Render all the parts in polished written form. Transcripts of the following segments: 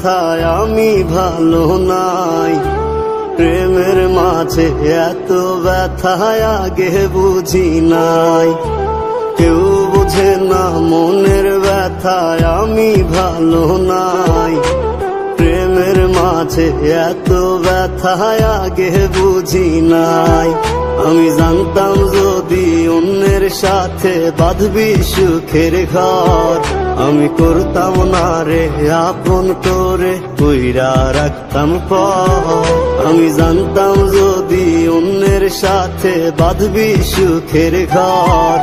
ব্যথায় আমি ভালো নাই। প্রেমের মাঝে এত ব্যথায় আগে বুঝি নাই। কেউ বুঝে না মনের ব্যথায় আমি ভালো নাই। প্রেমের মাঝে এত ব্যথায় আগে বুঝি নাই। আমি জানতাম যদি অন্যের সাথে বাঁধবি সুখের ঘর, আমি করতাম না রে আপন করে কইরা রাখতাম পর। আমি জানতাম যদি অন্যের সাথে বাঁধবি সুখের ঘর,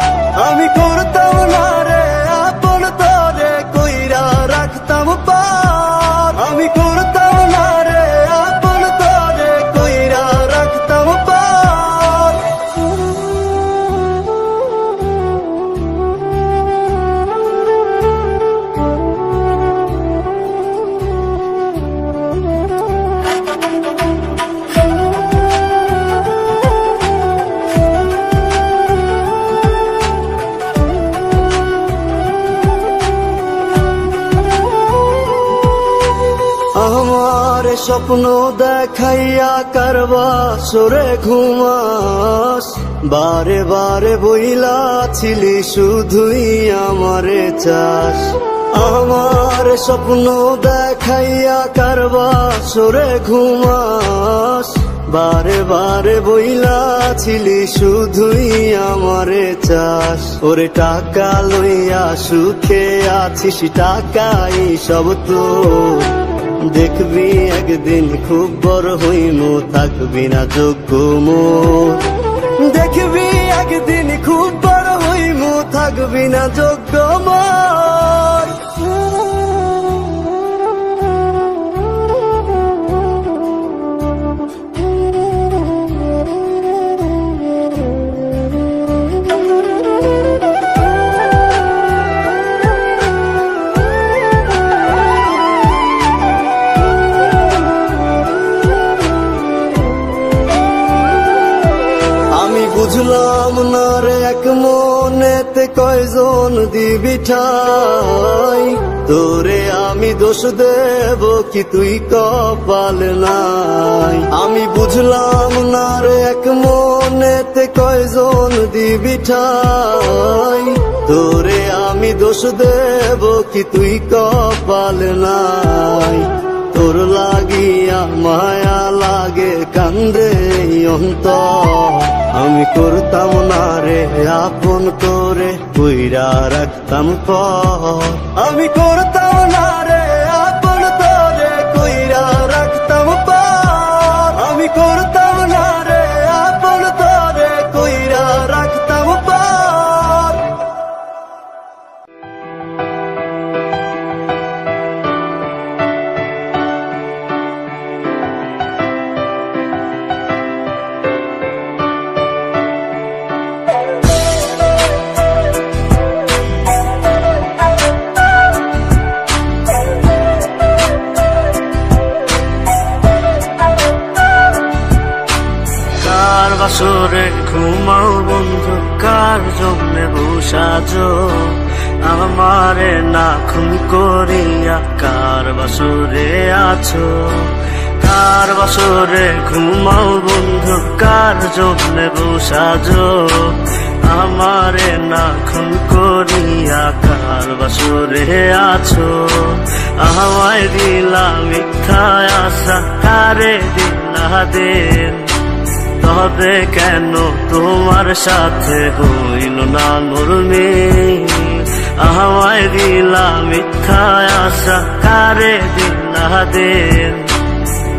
আমি করতাম না রে আপন করে কইরা রাখতাম পর। আমি করতাম না রে আপন করে কইরা রাখতাম পর। আমার স্বপ্ন দেখাইয়া কারবা সরে ঘুমাস, বারে বারে বইলা ছিলি শুধুই আমারে চাস। আমার স্বপ্ন দেখাইয়া কারবা সরে ঘুমাস, বারে বারে বইলা ছিলি শুধুই আমারে চাস। ওরে টাকা লইয়া সুখে আছিস, টাকাই সব তো দেখবি একদিন খুব বড় হইমু, থাকবি না যোগ্য মোর। দেখবি একদিন খুব বড় হইমু, থাকবি না যোগ্য মোর। বুঝলাম না রে এক মনেতে কয়জন দিবি ঠাই, তোরে আমি দোষ দেব কি তুই কপাল নাই। আমি বুঝলাম না রে এক মনেতে কয়জন দিবি ঠাই, তোরে আমি দোষ দেব কি তুই কপাল নাই। তোর লাগিয়া মায়া লাগে কান্দে অন্তর, আমি করতাম না রে আপন করে কইরা রাখতাম পর। আমি করতাম না রে আপন করে কইরা রাখতাম পর। আমি করতাম না রে আপন করে কইরা রাখতাম পর। বাসরে ঘুমাও বন্ধু, কার জন্য বসাজো আমারে না খুন করিয়া, কার বাসরে আছো। কার বাসরে ঘুমাও বন্ধু, কার জন্য বসাজো আমারে না খুন করিয়া, কার বাসরে আছো। আমায় দিলা মিথ্যা আশা, কারে দিলা দিন, তবে কেন তোমার সাথে হইল না মোর মিল। আমায় দিলা মিথ্যা আশা, কারে দিলা দিন,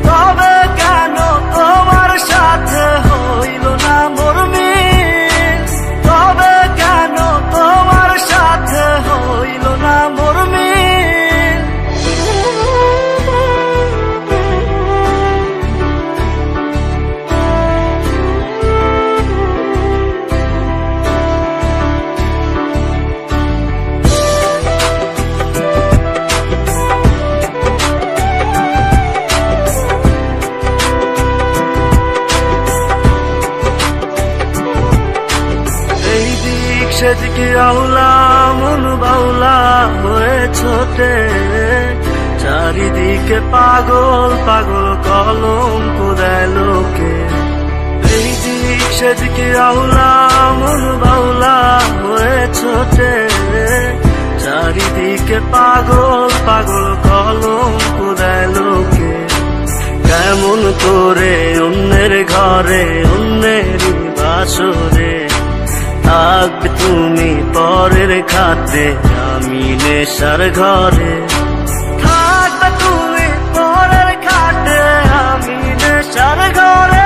তবে কেন তোমার সাথে হইল না মোর মিল। তবে কেন তোমার সাথে হইল না মোর মিল। সেদিকে আউলা মন বাউলা হয়ে ছোটে, চারিদিকে পাগল পাগল কলঙ্ক দেয় লোকে, এই দিক সেদিকে আউলা মন বাউলা হয়ে ছোটে, চারিদিকে পাগল পাগল কলঙ্ক দেয় লোকে। কেমন করে অন্যের ঘরে অন্যের বাসরে থাকবে তুমি পরের খাতে, আমি নেশার ঘরে থাকবে তুমি পরের খাতে, আমি নেশার ঘরে।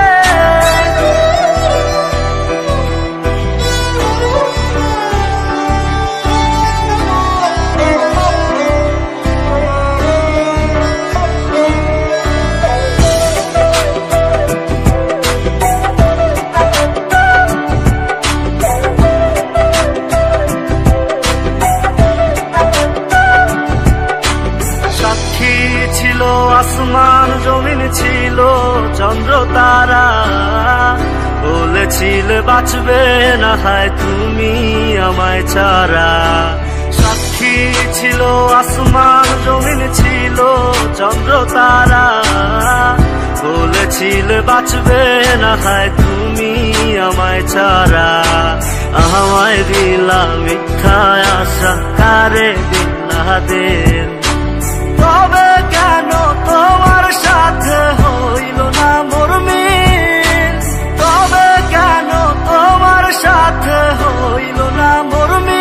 আসমান জমিন ছিল চন্দ্র তারা, বলেছিলে বাঁচবে না হয় তুমি আমায় ছাড়া। সাক্ষী ছিল আসমান জমিন ছিল চন্দ্র তারা, বলেছিলে বাঁচবে না হয় তুমি আমায় ছাড়া। আমায় দিলা মিথ্যা আশা কারে দিলা দেন, তবে কেন তোমার সাথে হইল না মোর মিল, তবে কেন তোমার সাথে হইল না মোর মিল।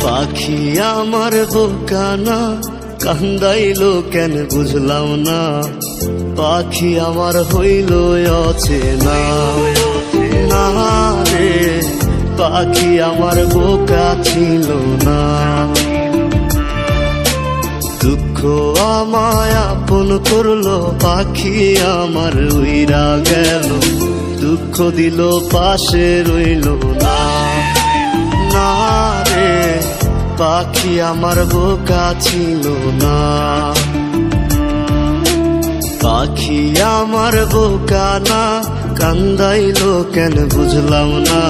পাখি আমার বোকানা কান্দাইলো কেন বুঝলাম না, পাখি আমার হইল অচেনা না রে, পাখি আমার বোকা ছিল না। দুঃখ আমায় আপন করলো, পাখি আমার উইরা গেল, দুঃখ দিল পাশে রইল না না রে, পাখি আমার বোকা ছিল না। পাখি আমার বোকা না কান্দাইলো কেন বুঝলাম না,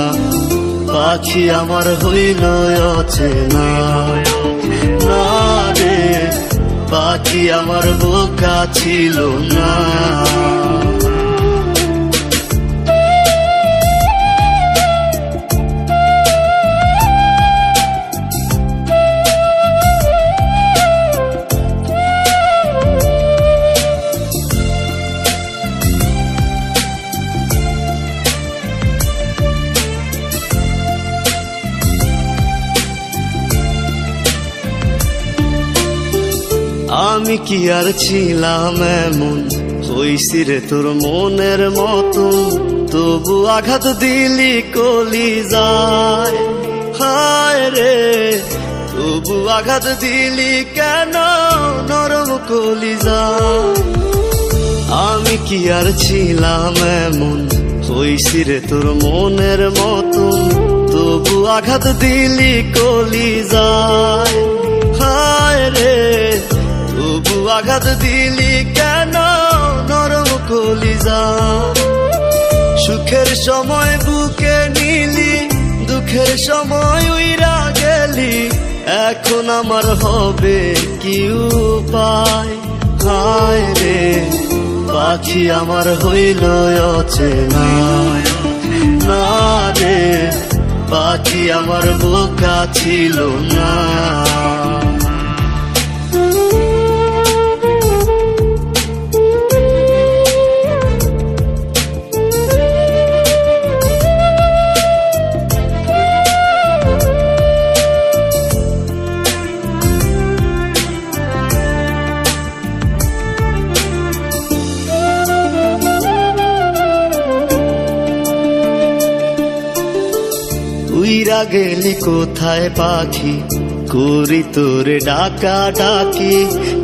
পাখি আমার হইল অচেনা না রে, পাখি আমার বোকা ছিল না। আমি কি আর ছিলাম এমন, হইছি রে তোর মনের মতন, তবু আঘাত দিলি কলিজায়, হায় রে তবু আঘাত দিলি কেন নরম কলিজায়। আমি কি আর ছিলাম এমন, হইছি রে তোর মনের মতন, তবু আঘাত দিলি কলিজায়, হায় রে তবু আঘাত দিলি কেন নরম কলিজায়। সুখের সময় বুকে নিলি, দুঃখের সময় উইরা গেলি, এখন আমার হবে কি উপায়, হায় রে পাখি আমার হইল অচেনা না রে, পাখি আমার বোকা ছিল না। উইরা গেলি কোথায় পাখি, করি তোরে ডাকা ডাকি,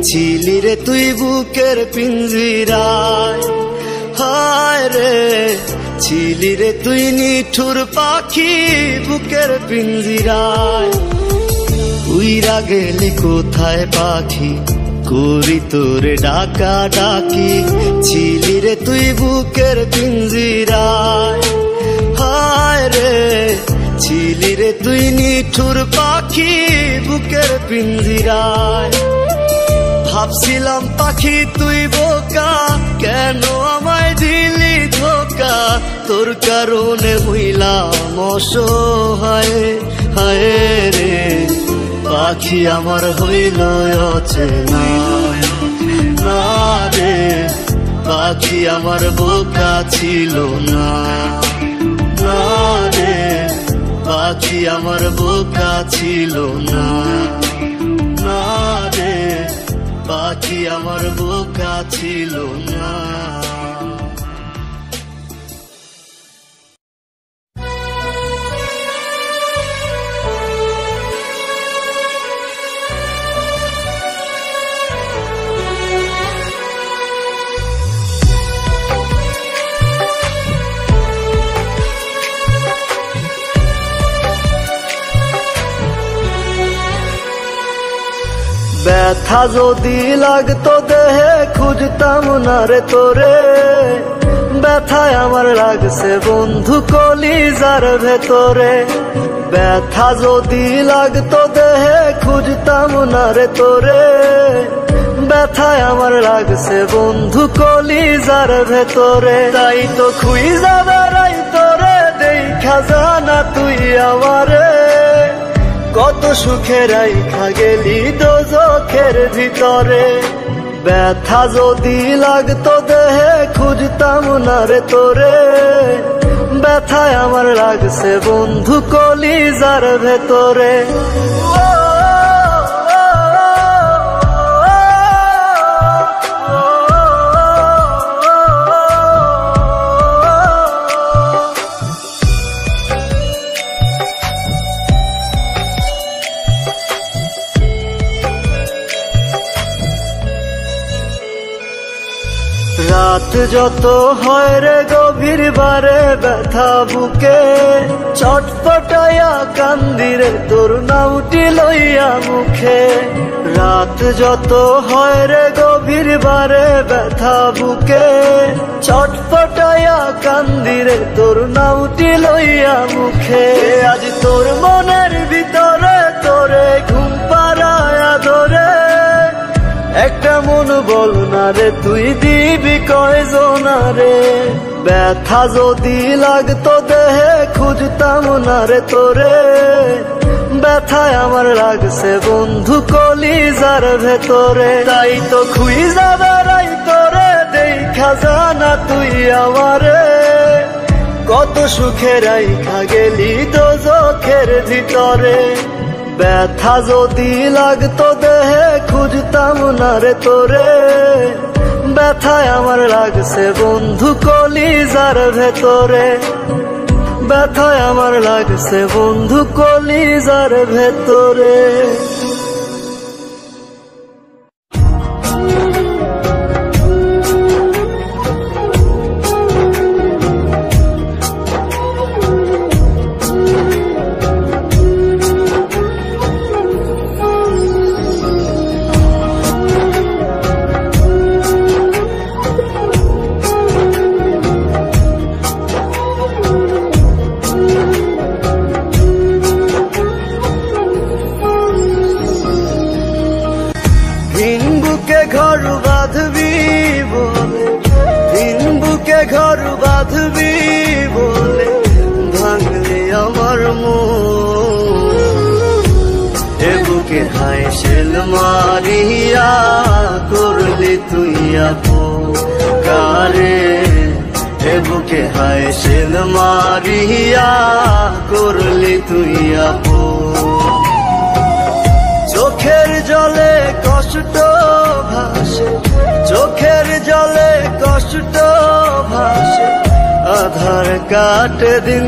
ছিলি রে তুই বুকের পিঞ্জিরায়। হায় রে ছিলি রে তুই নিঠুর পাখি বুকের পিঞ্জিরায়। উইরা গেলি কোথায় পাখি, করি তোরে ডাকা ডাকি, ছিলি রে তুই বুকের পিঞ্জিরায়। হায় রে ছিলি রে তুই নিঠুর পাখি বুকের পিঞ্জিরায়। ভাবছিলাম পাখি তুই বোকা, কেন আমায় দিলি ধোকা, তোর কারণে হইলাম অসহায়। হায় রে পাখি আমার হইল অচেনা, না রে পাখি আমার বোকা ছিল না, না রে পাখি আমার বোকা ছিল না, না রে পাখি আমার বোকা ছিল না। ব্যথা যদি লাগতো দেহে খুঁজতাম না রে তোরে, ব্যথায় আমার লাগছে বন্ধু কলিজার ভেতরে। ব্যথা যদি লাগতো দেহে খুঁজতাম না রে তোরে, ব্যথায় আমার লাগছে বন্ধু কলিজার ভেতরে। তাই তো খুঁজা বেড়াই তোরে দেখা জানা তুই আমারে, কত সুখে রাইখা গেলি দোজখের ভিতরে। ব্যথা যদি লাগতো দেহে খুঁজতাম না রে তোরে, ব্যথায় আমার লাগছে বন্ধু কলিজার ভেতরে। রাত যত হয় রে গভীর বারে ব্যথা বুকে, ছটফটাইয়া কান্দিরে তোর নামটি লইয়া মুখে। রাত যত হয় রে গভীর বারে ব্যথা বুকে, ছটফটাইয়া কান্দিরে তোর নামটি লইয়া মুখে। আজ তোর মনের ভিতরে তোরে ঘুম পাড়ায়া ধরে, একটা মন বল না রে তুই দিবি কয়জনা রে। ব্যথা যদি লাগতো দেহে খুঁজতাম না রে তোরে, ব্যথায় আমার লাগছে বন্ধু কলিজার ভেতরে। তাই তো খুঁজা বেড়াই তোরে দেখা জানা তুই আমারে, কত সুখে রাইখা গেলি দোজখের ভিতরে। ব্যথা যদি লাগতো দেহে খুঁজতাম না রে তোরে, ব্যথায় আমার লাগছে বন্ধু কলিজার ভেতরে। ব্যথায় আমার লাগছে বন্ধু কলিজার ভেতরে। ঘর বাঁধবি বলে, দিন বুকে ঘর বাঁধবি বলে ভাঙলে আমার মন। এ বুকে হায় শেল মারিয়া করলি তুই আপন কারে, এ বুকে হায় শেল মারিয়া করলি তুই আপন। চোখের জলে কষ্ট ভাসে, চোখের জলে কষ্ট ভাসে, আধার কাটে দিন।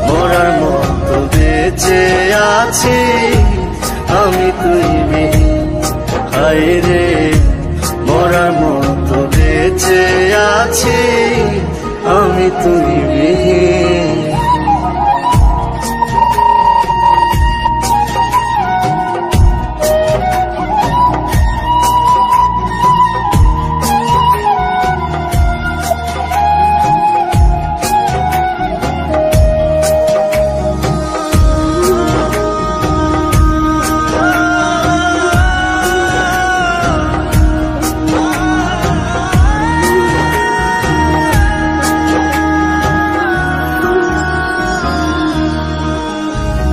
মরার মতো বেঁচে আছি আমি তুই বিহীন। হায় রে মরার মতো বেঁচে আছি আমি তুই বিহীন।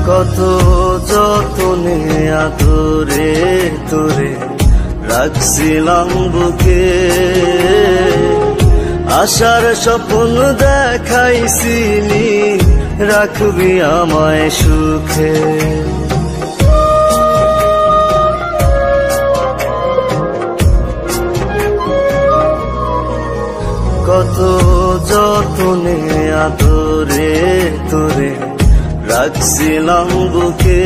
কত যতনে আদরে তোরে রাখছিলাম বুকে, আশার স্বপ্ন দেখাইছিলি রাখবি আমায় সুখে। কত যতনে আদরে তোরে রাখছিলাম বুকে,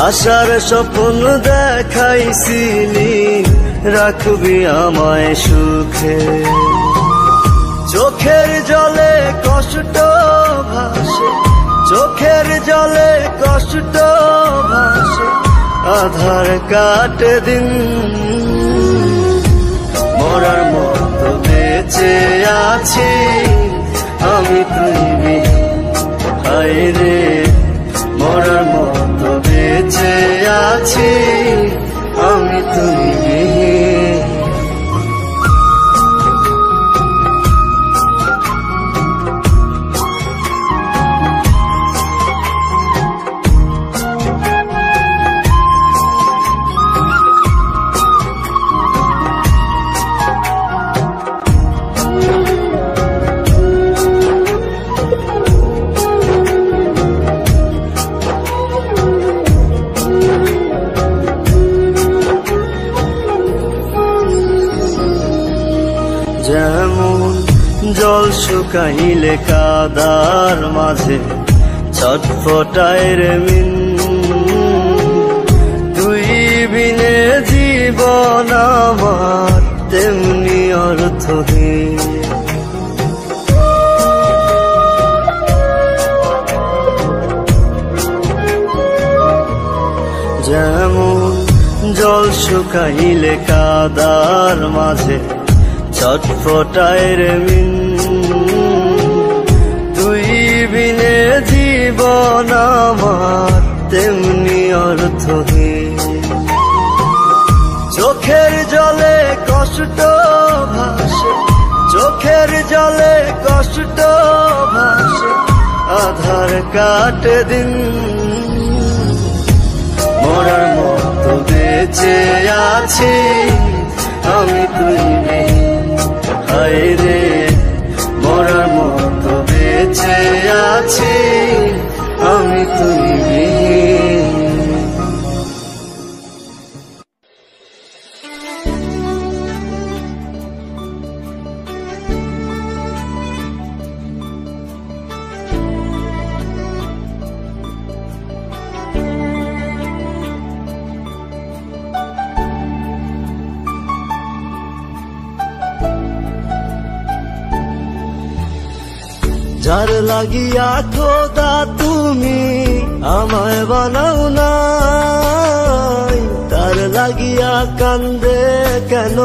আশার স্বপ্ন দেখাইছিলি রাখবি আমায় সুখে। চোখের জলে কষ্ট ভাসে, চোখের জলে কষ্ট ভাসে, আধার কাটে দিন। মরার মতো বেঁচে আছি আমি তুই বিহীন। হায় রে মরার মতো বেঁচে আছি আমি তুই বিহীন। যেমন জল শুকাইলে কাদার মাঝে ছটফটায় রে মিন, তুই বিনে জীবন আমার তেমনি অর্থহীন। যেমন জল শুকাইলে কাদার মাঝে ছটফটায় রে মিন, তুই বিনে জীবন আমার তেমনি অর্থহীন। চোখের জলে কষ্ট ভাসে, চোখের জলে কষ্ট ভাসে, আধার কাটে দিন। মরার মতো বেঁচে আছি আমি তুই বিহীন। হায় রে মরার মতো বেঁচে আছি আমি তুই বিহীন। যার লাগিয়া খোদা তুমি আমায় বানাও নাই, তার লাগিয়া কান্দে কেন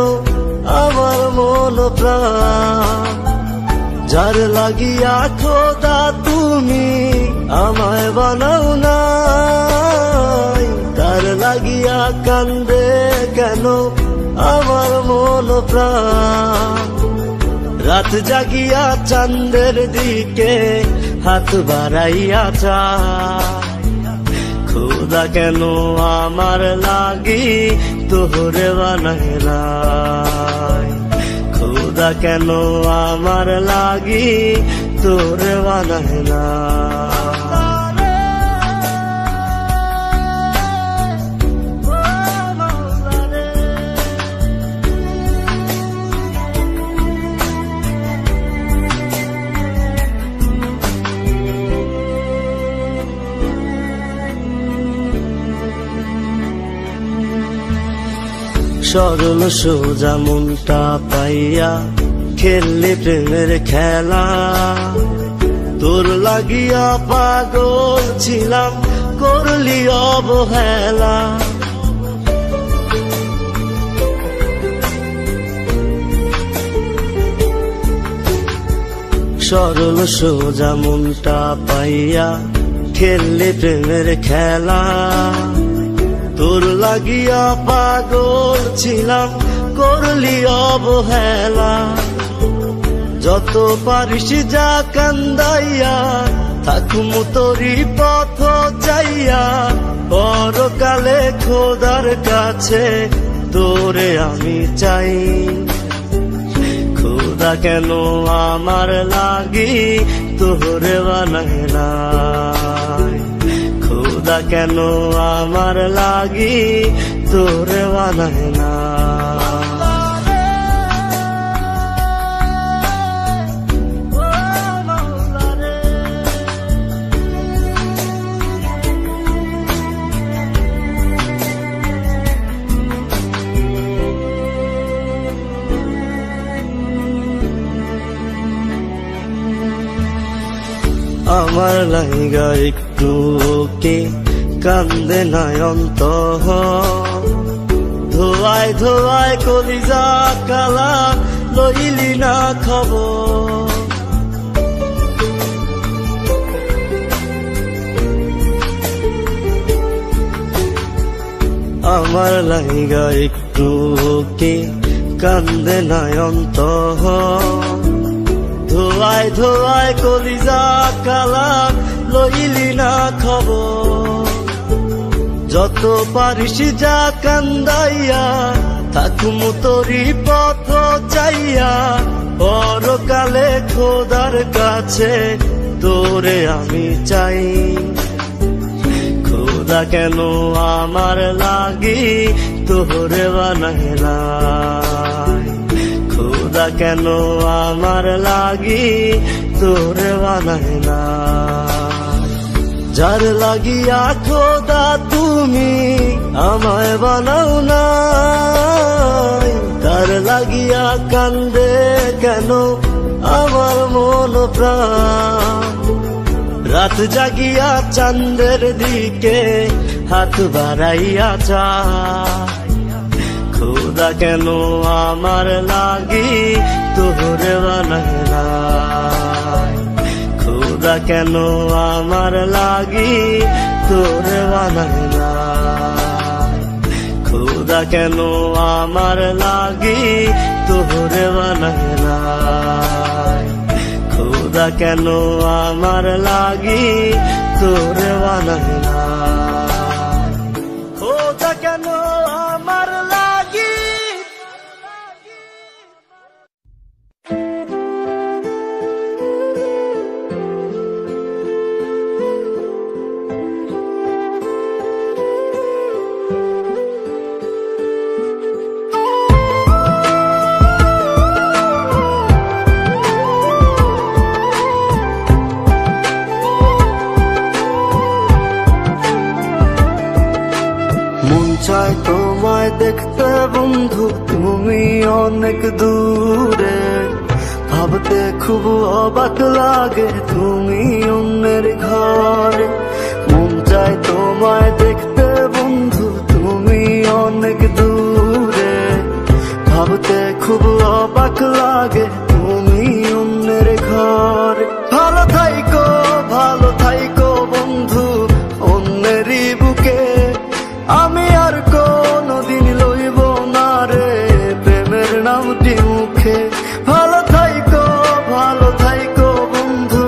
আমার মন প্রাণ। যার লাগিয়া খোদা তুমি আমায় বানাও নাই, তার লাগিয়া কান্দে কেন আমার মন প্রাণ। রাত জাগিয়া চাঁদের দিকে হাত বাড়াইয়া চায়, খোদা কেন আমার লাগি তোরে বানাইলাই। খোদা কেন আমার লাগি তোরে বানাইলাই। সরল সোজা মনটা পাইয়া খেললে প্রেমের খেলা, তোর লাগিয়া পাগল ছিলাম করলি অবহেলা। সরল সোজা মনটা পাইয়া খেললে প্রেমের খেলা, তোর লাগিয়া পাগল ছিলাম করলি অবহেলা। যত পারিস যা কান্দাইয়া থাকুম তোরি পথ চাইয়া, পরকালে খোদার কাছে তোরে আমি চাই। খোদা কেন আমার লাগি তোরে বানায় নাই, খোদা কেন আমার লাগি তোরে বানায় না। আমার লাইগা একটু কে কান্দে নয়ন্ত, ধোয়ায় ধোয়ায় কলিজা কালা লইলি না খবর। আমার লাইগা একটু কে কান্দে নয়ন্ত, ধোয়ায় ধোয়ায় কলিজা কালা লইলি না খবর। যত পারিস যা কান্দাইয়া থাকুম তোরি পথ চাইয়া, পরকালে খোদার কাছে তোরে আমি চাই। খোদা কেন আমার লাগি তোরে বানায় নাই, খোদা কেন আমার লাগি তোরে বানায় না। যার লাগিয়া খোদা তুমি আমায় বানাও নাই, তার লাগিয়া কান্দে কেন আমার মন প্রাণ। রাত জাগিয়া চাঁদের দিকে হাত বাড়াইয়া চায়, খোদা কেন আমার লাগি তোরে বানায় নাই, খোদা কেন আমার লাগি তোরে বানায় নাই, খোদা কেন আমার লাগি তোরে বানায় নাই, খোদা কেন আমার লাগি তোরে বানায় নাই, খোদা কেন আমার লাগি। চাই তোমায় দেখতে বন্ধু তুমি অনেক দূরে, ভাবতে খুব অবাক লাগে তুমি অন্যের ঘরে। মন চাই তোমায় দেখতে বন্ধু তুমি অনেক দূরে, ভাবতে খুব অবাক লাগে তুমি অন্যের ঘরে। ভালো থাইকো বন্ধু অন্যেরই বুকে, আমি আর কোনদিন লইব না রে প্রেমের নামটি মুখে। ভালো থাইকো বন্ধু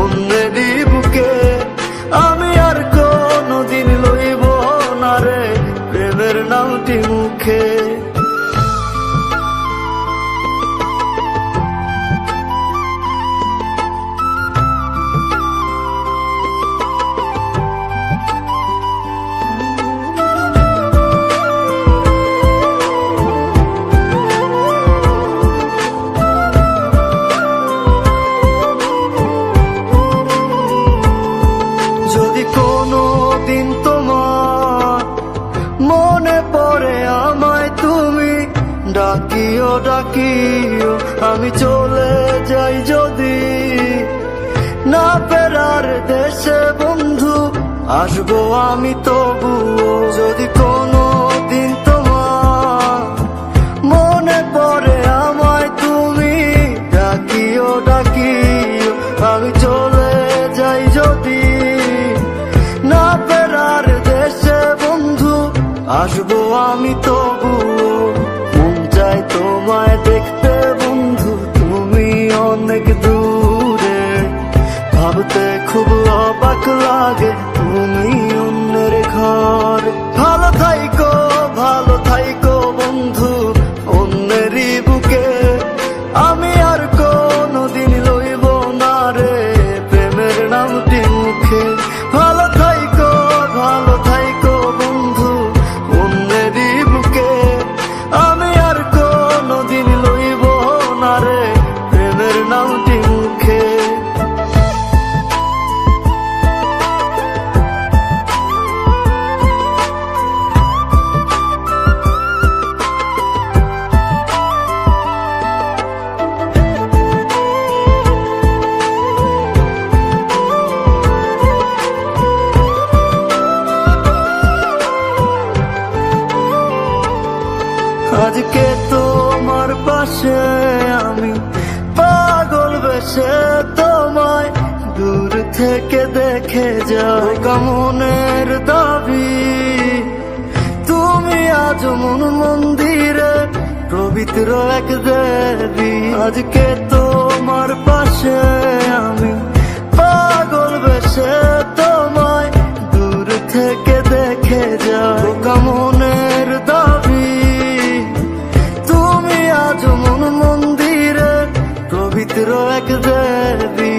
অন্যেরই বুকে, আমি আর কোনদিন লইব না রে প্রেমের নামটি মুখে। ডাকিও আমি চলে যাই যদি না ফেরার দেশে বন্ধু আসবো আমি তবুও যদি কোনো দিন তোমার মনে পড়ে আমায় তুমি ডাকিও ডাকিও আমি চলে যাই যদি না ফেরার দেশে বন্ধু আসবো আমি তবুও মন চায় তোমায় দেখতে বন্ধু তুমি অনেক দূরে ভাবতে খুব অবাক লাগে তুমি অন্যের ঘর ভালো থাইকো বন্ধু অন্যেরই বুকে আমি আর কোনোদিন লইব না রে প্রেমের নামটি মুখে ভালো থাইকো বন্ধু অন্যেরই বুকে আমি আর কোনোদিন লইব না রে প্রেমের নামটি মুখে আজকে তোমার পাশে আমি পাগল বেশে তোমায় দূর থেকে দেখে যাই মনের দাবি তুমি আজ মন মন্দিরে পবিত্র এক দেবী আজকে তোমার পাশে আমি পাগল বেশে তোমায় দূর থেকে দেখে যাই মনের দাবি আজ মন মন্দিরে পবিত্র এক দেবী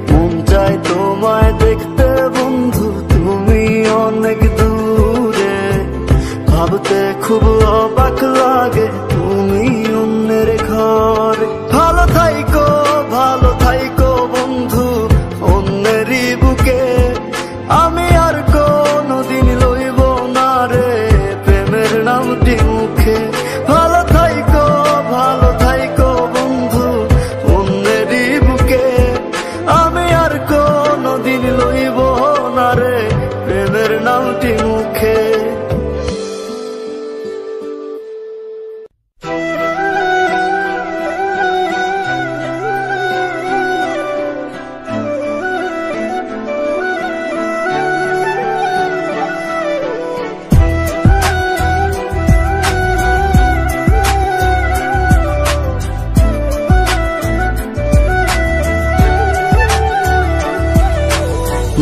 মন চায় তোমায় দেখতে বন্ধু তুমি অনেক দূরে ভাবতে খুব অবাক লাগে তুমি অন্যের ঘর ভালো থাইকো বন্ধু অন্যেরই বুকে আমি আর কোনোদিন লইব না রে প্রেমের নামটি মুখে ভালো থাইকো বন্ধু অন্যেরই বুকে আমি আর কোনোদিন লইব না রে প্রেমের নামটি মুখে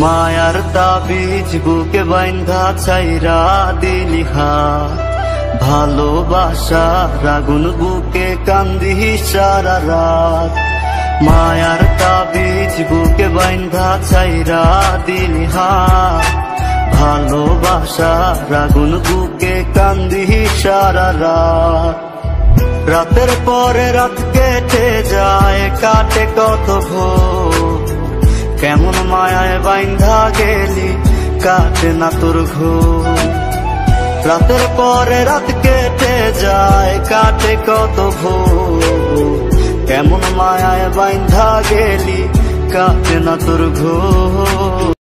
মায়ার তাবিজ বুকে বাইন্ধা ছাইরা দিলি হাত ভালোবাসা রাগুন বুকে কান্দি সারা রাত মায়ার তাবিজ বুকে বাইন্ধা ছাইরা দিলি হাত ভালোবাসা রাগুন বুকে কান্দি সারা রাত রাতের পরে রাত কেটে যায় কাটে কত ভোর কেমন মায়ায় বাইন্ধা গেলি কাটে না তোর ঘুম রাতের পরে রাত কেটে যায় কাটে কত ভোর কেমন মায়ায় বাইন্ধা গেলি কাটে না তোর ঘুম